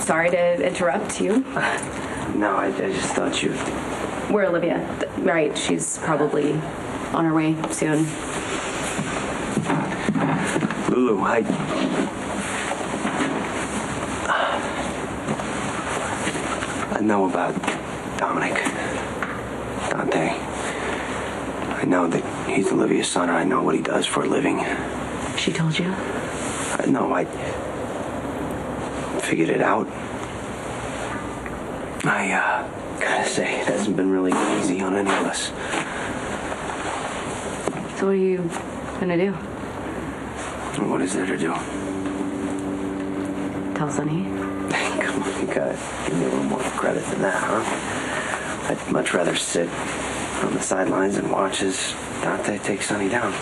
Sorry to interrupt you. No, I just thought you... Where Olivia? Right, she's probably on her way soon. Lulu, I know about Dominic Dante. I know that he's Olivia's son, and I know what he does for a living. She told you? No, I figured it out. I gotta say, it hasn't been really easy on any of us. So what are you gonna do? What is there to do? Tell Sonny? Come on, you gotta give me a little more credit than that, huh? I'd much rather sit on the sidelines and watch as Dante takes Sonny down.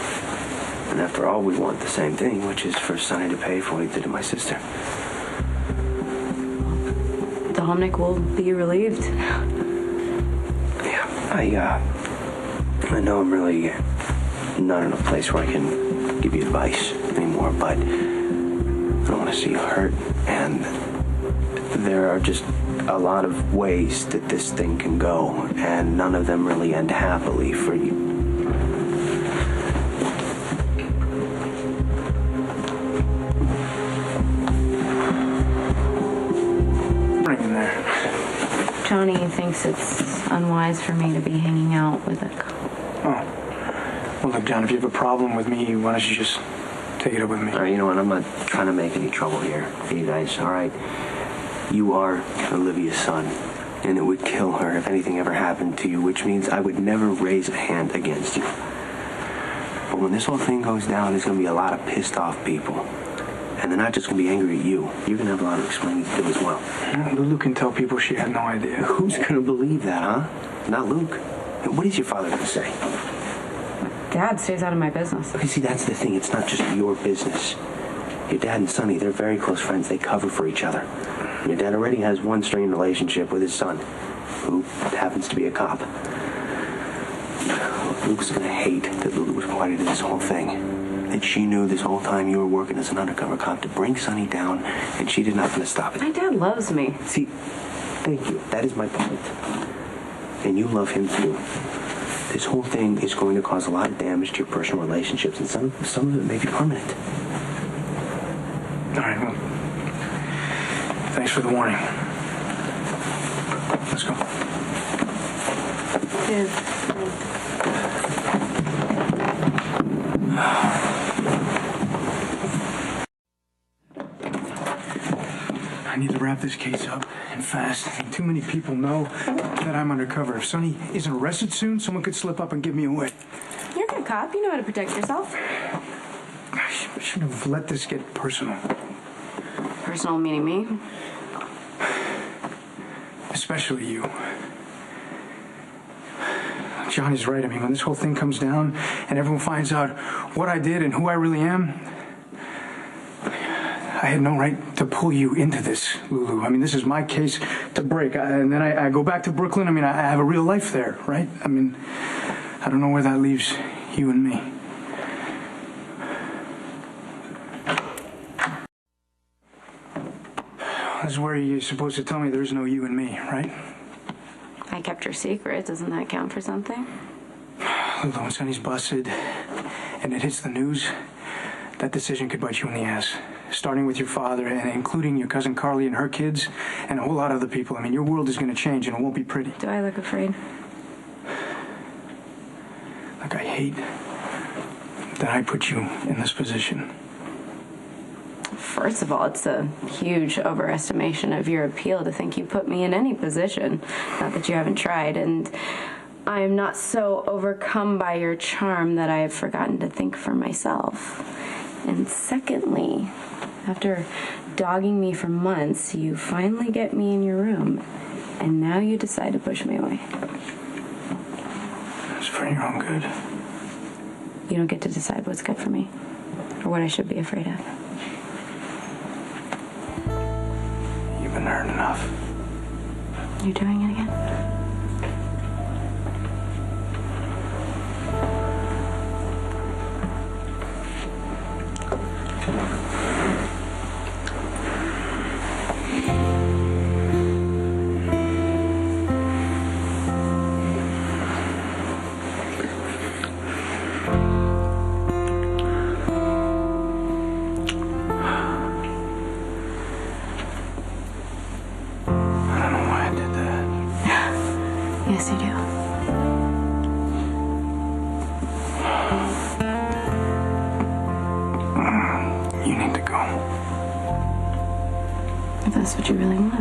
And after all, we want the same thing, which is for Sonny to pay for what he did to my sister. Dominic will be relieved. Yeah, I know I'm really not in a place where I can give you advice anymore, but I don't want to see you hurt, and there are just a lot of ways that this thing can go, and none of them really end happily for you. Johnny thinks it's unwise for me to be hanging out with a... Oh. Well, look, John, if you have a problem with me, why don't you just take it up with me? All right, you know what? I'm not trying to make any trouble here for you guys, all right? You are Olivia's son, and it would kill her if anything ever happened to you, which means I would never raise a hand against you. But when this whole thing goes down, there's going to be a lot of pissed off people. And they're not just going to be angry at you. You're going to have a lot of explaining to do as well. Lulu can tell people she had no idea. Who's going to believe that, huh? Not Luke. And what is your father going to say? Dad stays out of my business. Okay, see, that's the thing. It's not just your business. Your dad and Sonny, they're very close friends. They cover for each other. And your dad already has one strained relationship with his son, who happens to be a cop. Luke's going to hate that Lulu was party to this whole thing. That she knew this whole time you were working as an undercover cop to bring Sonny down, and she did nothing to stop it. My dad loves me. See, thank you. That is my point. And you love him too. This whole thing is going to cause a lot of damage to your personal relationships, and some of it may be permanent. All right, well, thanks for the warning. Let's go. Yeah. I need to wrap this case up and fast. Too many people know that I'm undercover. If Sonny isn't arrested soon, someone could slip up and give me away. You're a good cop. You know how to protect yourself. I shouldn't have let this get personal. Personal meaning me? Especially you. Johnny's right. I mean, when this whole thing comes down and everyone finds out what I did and who I really am, I had no right to pull you into this, Lulu. I mean, this is my case to break. And then I go back to Brooklyn. I mean, I have a real life there, right? I mean, I don't know where that leaves you and me. This is where you're supposed to tell me there's no you and me, right? I kept your secret. Doesn't that count for something? Lulu, when Sonny's busted and it hits the news, that decision could bite you in the ass. Starting with your father and including your cousin Carly and her kids and a whole lot of other people. I mean, your world is going to change and it won't be pretty. Do I look afraid? Look, I hate that I put you in this position. First of all, it's a huge overestimation of your appeal to think you put me in any position. Not that you haven't tried. And I am not so overcome by your charm that I have forgotten to think for myself. And secondly, after dogging me for months, you finally get me in your room. And now you decide to push me away. It's for your own good. You don't get to decide what's good for me or what I should be afraid of. You've been hurt enough. You're doing it again? If that's what you really want.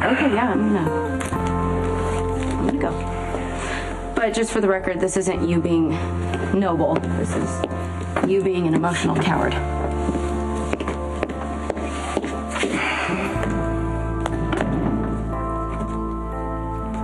Okay, yeah, I'm gonna go. But just for the record, this isn't you being noble. This is you being an emotional coward.